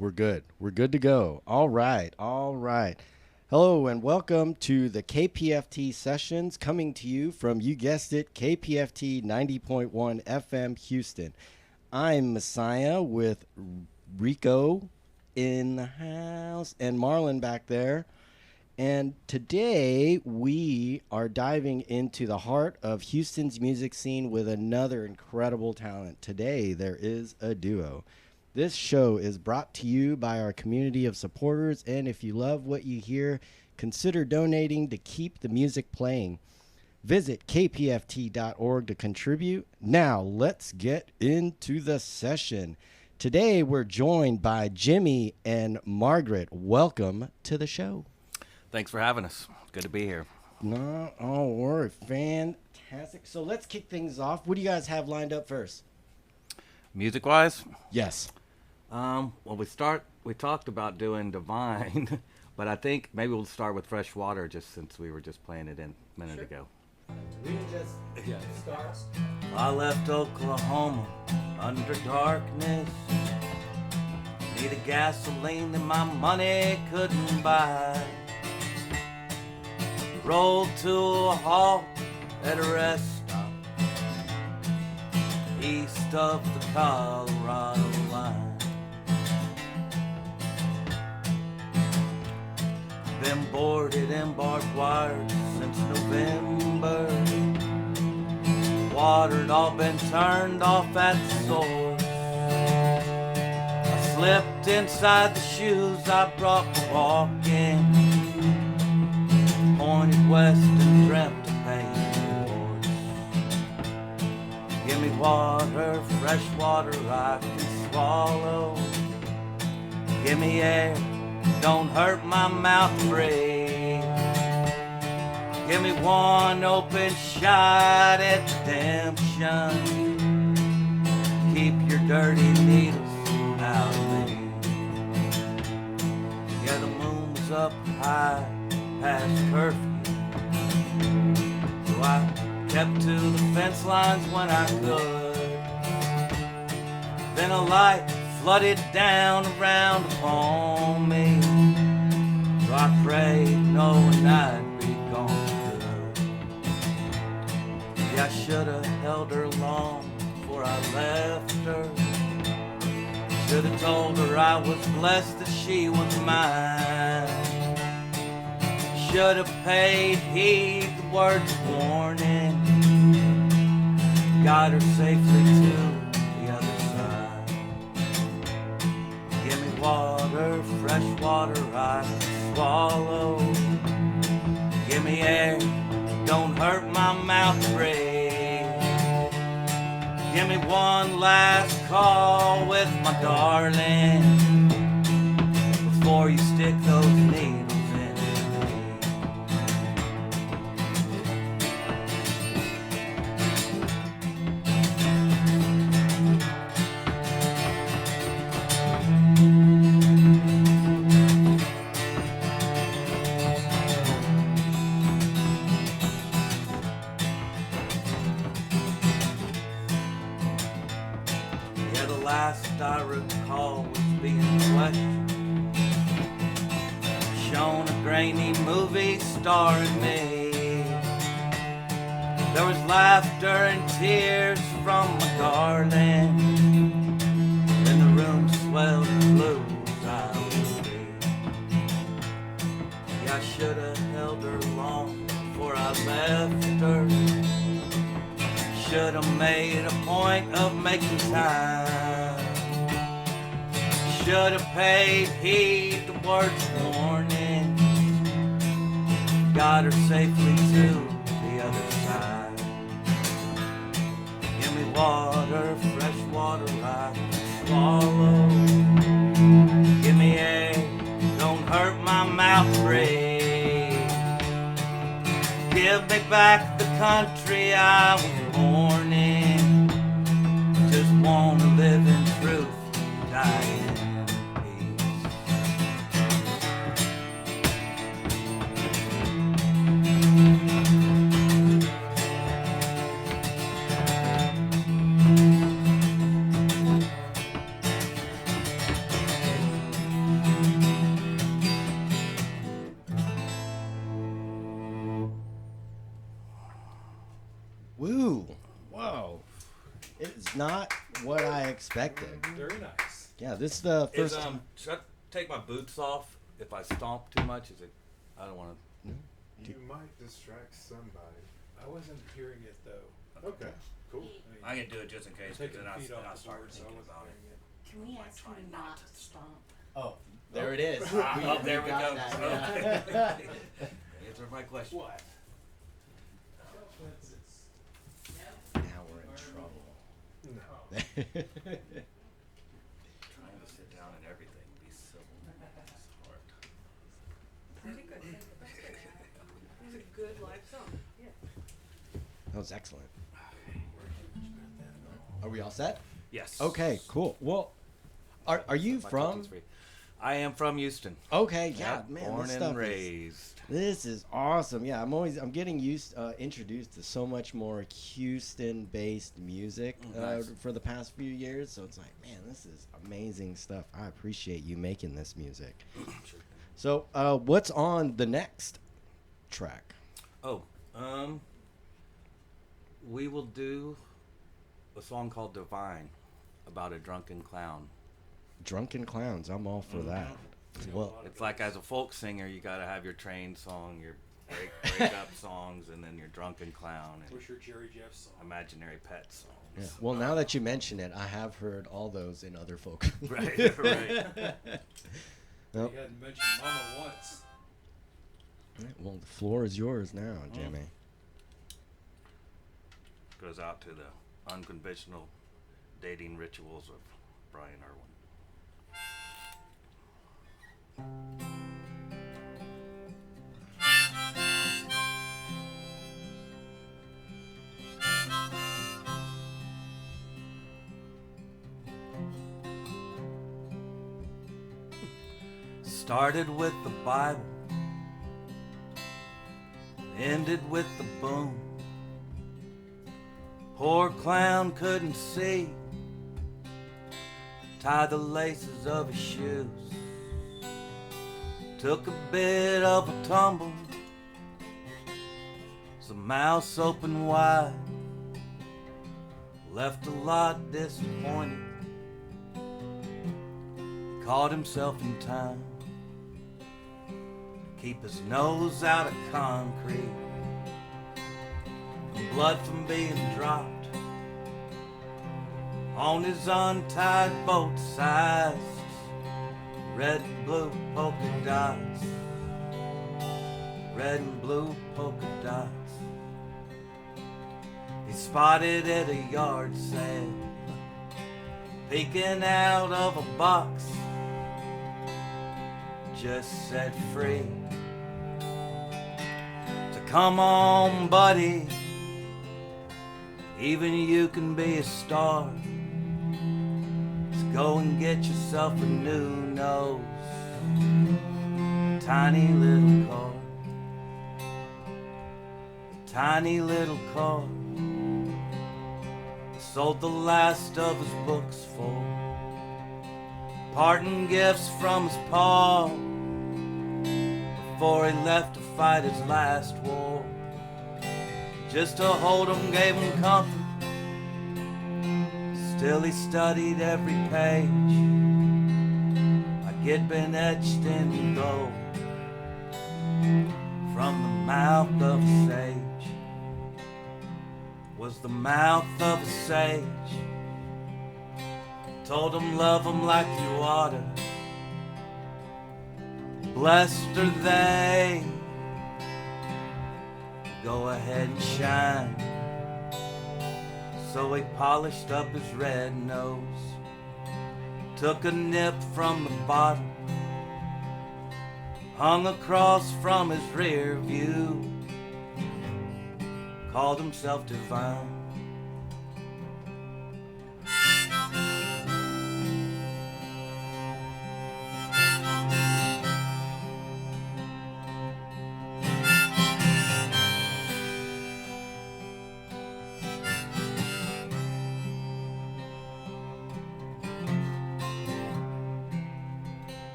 We're good. We're good to go. All right. All right. Hello and welcome to the KPFT Sessions coming to you from, you guessed it, KPFT 90.1 FM Houston. I'm Masaya with Rico in the house and Marlon back there. And today we are diving into the heart of Houston's music scene with another incredible talent. Today there is a duo. This show is brought to you by our community of supporters, and if you love what you hear, consider donating to keep the music playing. Visit kpft.org to contribute. Now, let's get into the session. Today, we're joined by Jimmy and Margaret. Welcome to the show. Thanks for having us. Good to be here. No, all right, fantastic. So let's kick things off. What do you guys have lined up first? Music-wise? Yes. Well, we talked about doing Divine, but I think maybe we'll start with Fresh Water just since we were just playing it in a minute ago. We can just start. I left Oklahoma under darkness. Needed gasoline that my money couldn't buy. Rolled to a halt at a rest stop east of the Colorado line. Been boarded in barbed wire since November. Water'd all been turned off at the source. I slipped inside the shoes I brought for walking. Pointed west and dreamt of painted horse. Give me water, fresh water I can swallow. Give me air, don't hurt my mouth and breathe. Give me one open shot at redemption. Keep your dirty needles out of me. Yeah, the moon was up high past curfew, so I kept to the fence lines when I could. Then a light flooded down around upon me, so I prayed knowing I'd be gone good. Yeah, I should have held her long before I left her. Should have told her I was blessed that she was mine. Should have paid heed to words of warning. Got her safely to the other side. Give me water, fresh water I can swallow. Give me air, don't hurt my mouth to breathe. Give me one last call with my darling before you stick those needles. I recall was being questioned, shown a grainy movie starring me. There was laughter and tears from my darling. Then the room swelled and blew as I would be. Yeah, I should have held her long before I left her. Should have made a point of making time. Should have paid heed to words of warning. Got her safely to the other side. Give me water, fresh water I can swallow. Give me air, don't hurt my mouth to breathe. Give me back the country I was born in. Just wanna live in truth, die in. is not what I expected. Very nice. Yeah, this is the first time. Should I take my boots off if I stomp too much? Is it? I don't want to. You might distract somebody. I wasn't hearing it though. Okay, cool. I can do it just in case, because Taking then feet I off the start board, so I thinking wasn't about it. hearing it. Can we ask try you not not to to stomp? Oh, there it is. Oh, there we got go. that, yeah. Answer my question. What? Now we're in trouble. No. Trying to sit down and everything, be civil. It's hard. Pretty good. It's a good life song. Yeah. That was excellent. Are we all set? Yes. Okay, cool. Well, are you My from? cookies free. I am from Houston. Okay, yeah, Yep, man. born this and stuff raised. This is awesome. Yeah, I'm getting introduced to so much more Houston-based music Nice. for the past few years. So it's like, man, this is amazing stuff. I appreciate you making this music. Sure. So, what's on the next track? Oh, we will do a song called Divine about a drunken clown. Drunken Clowns. I'm all for that. Well, It's like, as a folk singer, you got to have your train song, your break-up songs, and then your drunken clown and What's your Jerry Jeff song? imaginary pet songs. yeah. Well, now that you mention it, I have heard all those in other folk. Right, right. Nope. You hadn't mentioned Mama once. Well, the floor is yours now, Jimmy. Goes out to the unconventional dating rituals of Brian Irwin. Started with the Bible, ended with the boom. Poor clown couldn't see, tied the laces of his shoes. Took a bit of a tumble, some mouths open wide. Left a lot disappointed, he caught himself in time. Keep his nose out of concrete, and blood from being dropped on his untied both sides. Red and blue polka dots, red and blue polka dots. He spotted at a yard sale, peeking out of a box, just set free. So come on, buddy, even you can be a star. Let's go and get yourself a new nose, tiny little car, tiny little car. Sold the last of his books for parting gifts from his pa before he left to fight his last war. Just to hold him gave him comfort, still he studied every page like it'd been etched in gold from the mouth of a sage. Was the mouth of a sage, told him love him like you oughta. Blessed are they, go ahead and shine. So he polished up his red nose, took a nip from the bottle, hung across from his rear view, called himself divine.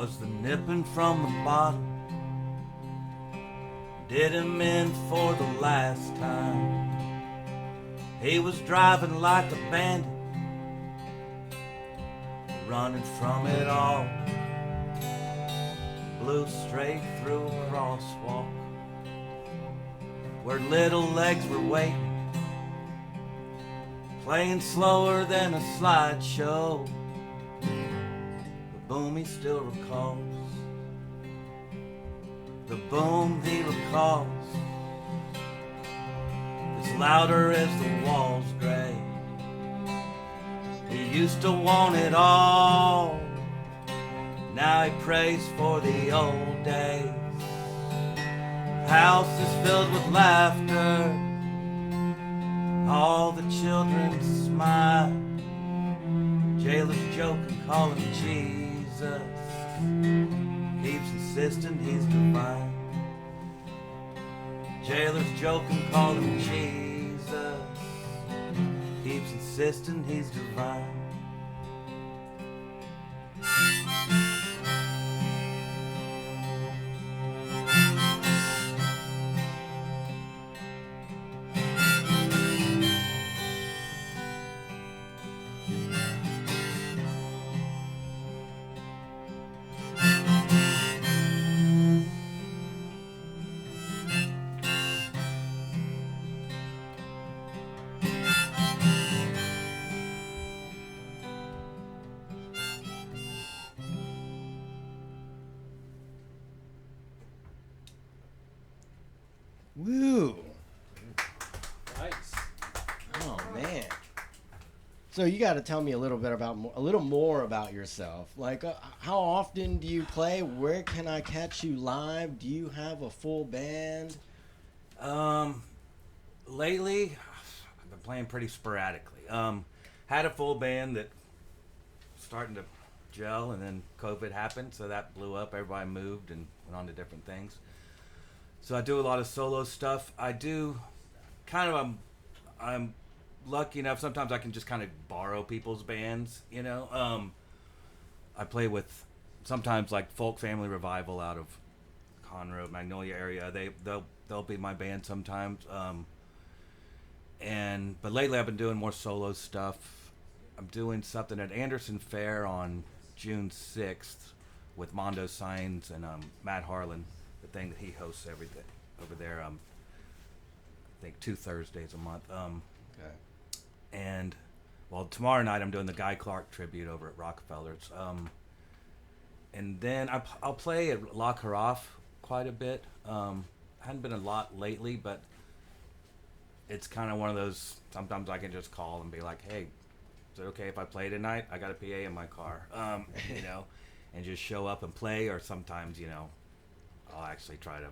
Was the nipping from the bottle did him in for the last time. He was driving like a bandit, running from it all. Blew straight through a crosswalk where little legs were waiting, playing slower than a slideshow. The boom he still recalls, the boom he recalls. It's louder as the walls gray. He used to want it all. Now he prays for the old days. House is filled with laughter. All the children smile. Jailers joke and call him Jesus. Keeps insisting he's divine. Jailers joke and call him Jesus. Keeps insisting he's divine. Woo! Nice. Oh man. So you got to tell me a little more about yourself. Like, how often do you play? Where can I catch you live? Do you have a full band? Lately, I've been playing pretty sporadically. Had a full band that was starting to gel, and then COVID happened, so that blew up. Everybody moved and went on to different things. So I do a lot of solo stuff. I do I'm lucky enough, sometimes I can just kind of borrow people's bands, you know. I play with sometimes like Folk Family Revival out of Conroe, Magnolia area. They'll be my band sometimes. But lately I've been doing more solo stuff. I'm doing something at Anderson Fair on June 6th with Mondo Signs and Matt Harlan, the thing that he hosts everything over there. I think 2 Thursdays a month. Okay. And well, tomorrow night I'm doing the Guy Clark tribute over at Rockefeller's. And then I'll play at La Carafe quite a bit. Hadn't been a lot lately, but it's kind of one of those, sometimes I can just call and be like, hey, is it okay if I play tonight? I got a PA in my car, you know, and just show up and play. Or sometimes, you know, I'll actually try to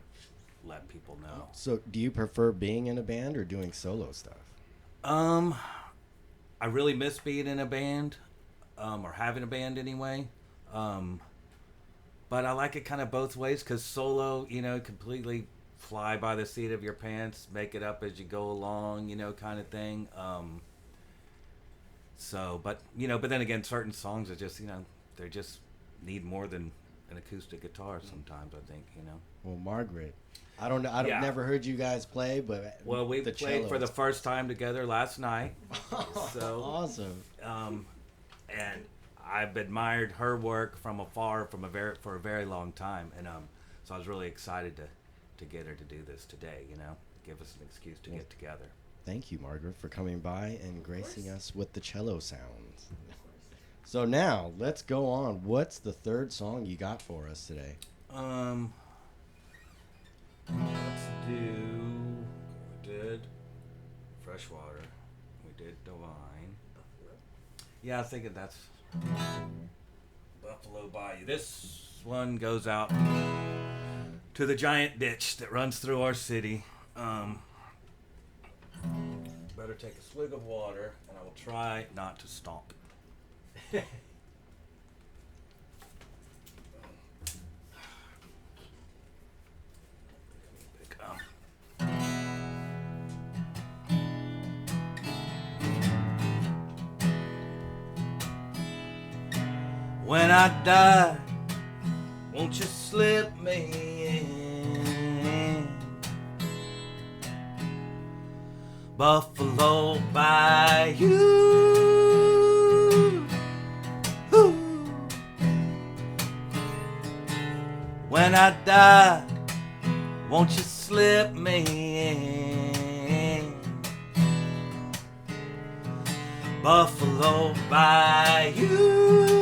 let people know. So do you prefer being in a band or doing solo stuff? I really miss being in a band, or having a band anyway. But I like it kind of both ways, because solo, you know, completely fly by the seat of your pants, make it up as you go along, you know, kind of thing. But then again, certain songs are just, you know, they just need more than an acoustic guitar sometimes, I think, you know. Well, Margaret, I don't know. I've never heard you guys play, but well, we played for the first time together last night. So awesome. And I've admired her work from afar for a very long time, and so I was really excited to get her to do this today. You know, give us an excuse to get together. Thank you, Margaret, for coming by and gracing us with the cello sounds. So now let's go on. What's the third song you got for us today? Let's do. We did Freshwater. We did Divine. Yeah, I was thinking that's Buffalo Bayou. This one goes out to the giant ditch that runs through our city. Better take a swig of water, and I will try not to stomp. When I die, won't you slip me in? Buffalo Bayou. When I die, won't you slip me in? Buffalo Bayou.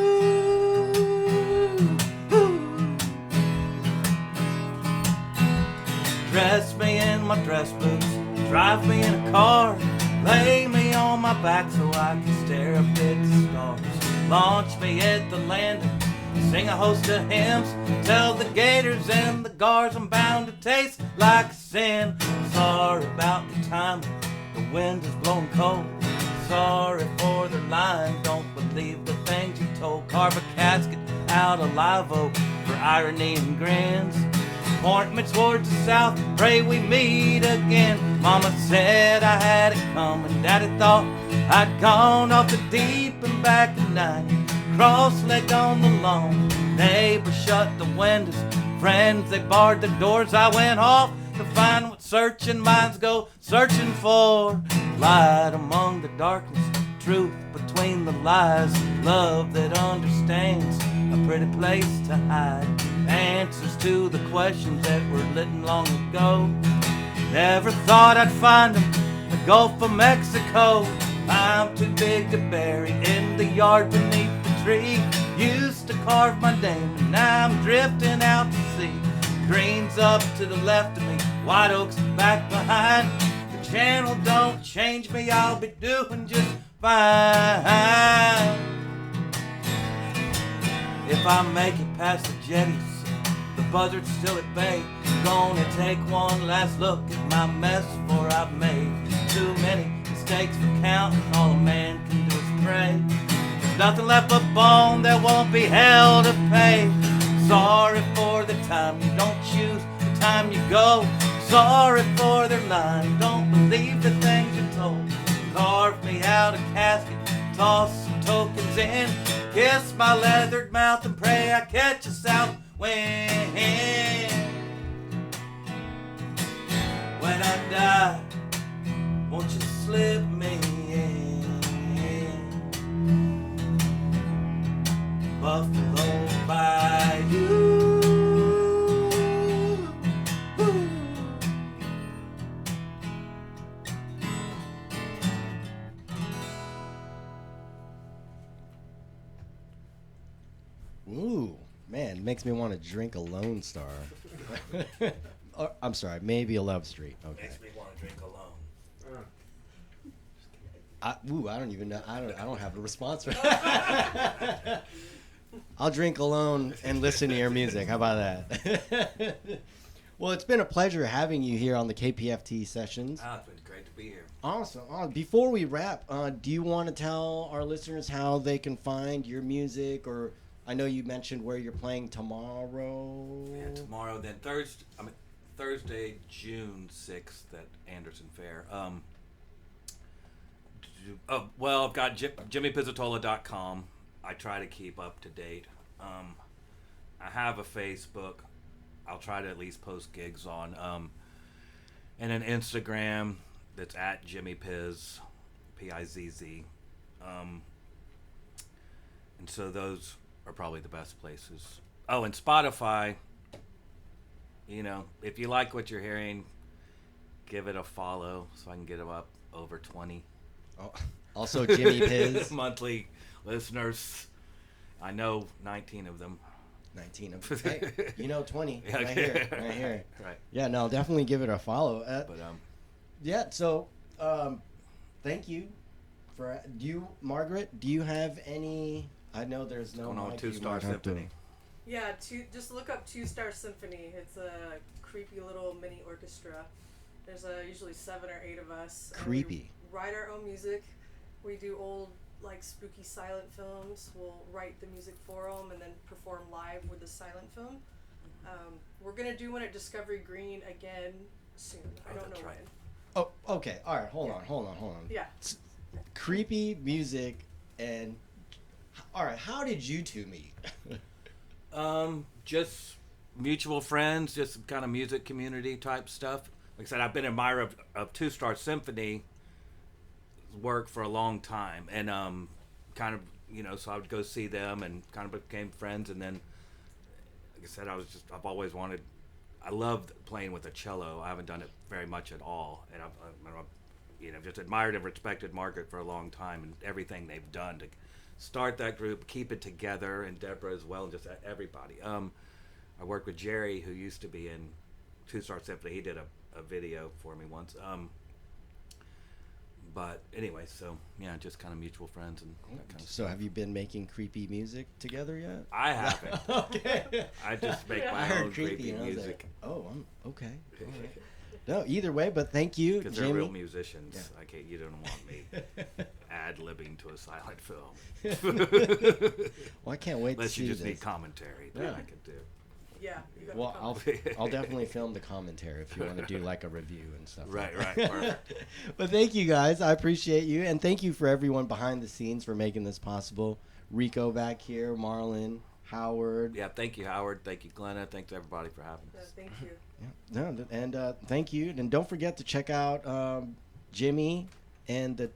Dress me in my dress boots, drive me in a car, lay me on my back so I can stare up at the stars. Launch me at the landing, sing a host of hymns, tell the gators and the guards I'm bound to taste like sin. Sorry about the time the wind is blowing cold, sorry for the line, don't believe the things you told. Carve a casket out of live oak for irony and grins. Point me towards the south, pray we meet again. Mama said I had it coming, Daddy thought I'd gone off the deep and back at night. Cross-legged on the lawn, neighbors shut the windows, friends they barred the doors. I went off to find what searching minds go searching for. Light among the darkness, truth between the lies, love that understands, a pretty place to hide. Answers to the questions that were written long ago. Never thought I'd find them in the Gulf of Mexico. I'm too big to bury in the yard beneath the tree. Used to carve my name and now I'm drifting out to sea. Green's up to the left of me, white oaks back behind. The channel don't change me, I'll be doing just fine. If I make it past the jetties, the buzzard's still at bay. Gonna take one last look at my mess, for I've made too many mistakes for counting. All a man can do is pray. There's nothing left but bone that won't be held to pay. Sorry for the time you don't choose, the time you go. Sorry for their lying, don't believe the things you're told. Carve me out a casket, toss some tokens in, kiss my leathered mouth and pray I catch a south wind. When I die, won't you slip me in? Buffalo Bayou. Ooh, man, it makes me want to drink a Lone Star. Or, I'm sorry, maybe a Love Street. Okay. Makes me want to drink alone. I don't even know. I don't have a response for that. I'll drink alone and listen to your music. How about that? Well, it's been a pleasure having you here on the KPFT Sessions. It's been great to be here. Awesome. Before we wrap, do you want to tell our listeners how they can find your music? Or I know you mentioned where you're playing tomorrow. Yeah, tomorrow, then Thursday, June 6th at Anderson Fair. I've got jimmypizzitola.com. I try to keep up to date. I have a Facebook. I'll try to at least post gigs on. And an Instagram that's at Jimmy Pizz, Pizz. And so those are probably the best places. Oh, and Spotify. You know, if you like what you're hearing, give it a follow so I can get them up over 20. Oh, also, Jimmy Pizz. Monthly listeners. I know 19 of them. 19 of them. Hey, 20. Yeah, Right here. Right. Yeah, no, definitely give it a follow. But Yeah, so thank you for Margaret, do you have any? I know there's no going on mic, 2-Star you might have to- Symphony. Yeah, just look up 2-Star Symphony. It's a creepy little mini orchestra. There's usually 7 or 8 of us. and Creepy. we write our own music. We do old, like, spooky silent films. We'll write the music for them and then perform live with the silent film. We're going to do one at Discovery Green again soon. I don't know that's right. when. Oh, okay. All right, hold on. Yeah. Creepy music and all right, how did you two meet? Just mutual friends, just some kind of music community type stuff. Like I said, I've been an admirer of Two Star Symphony work for a long time, and kind of, you know, so I would go see them and kind of became friends. And then, like I said, I've always wanted, I loved playing with a cello. I haven't done it very much at all, and I've you know, just admired and respected Margaret for a long time and everything they've done to start that group, keep it together, and Deborah as well, and just everybody. I worked with Jerry, who used to be in Two Star Symphony. He did a video for me once. But anyway, so yeah, just kind of mutual friends and that kind of So stuff. have you been making creepy music together yet? I haven't. Okay. I just make I my heard own creepy creepy and I was music. like, oh, okay. All right. No, either way, but thank you, Because they're Jimmy. real musicians. Yeah. I can't. You don't want me ad-libbing to a silent film. Well, I can't wait Unless to you see just this. need commentary. That Yeah. I could do. Yeah. You got Well, the I'll definitely film the commentary if you want to do like a review and stuff. Right, like right. Perfect. But thank you guys. I appreciate you, and thank you for everyone behind the scenes for making this possible. Rico back here, Marlon, Howard. Yeah, thank you, Howard. Thank you, Glenna. Thanks, everybody, for having us. Thank you. Yeah. No, and thank you, and don't forget to check out Jimmy and the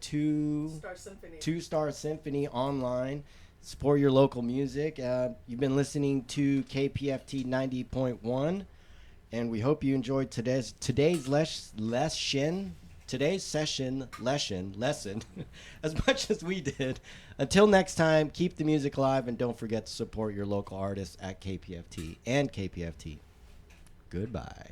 Star Symphony. Two Star Symphony online. Support your local music. You've been listening to KPFT 90.1, and we hope you enjoyed today's lesson as much as we did. Until next time, keep the music alive, and don't forget to support your local artists at KPFT and KPFT. Goodbye.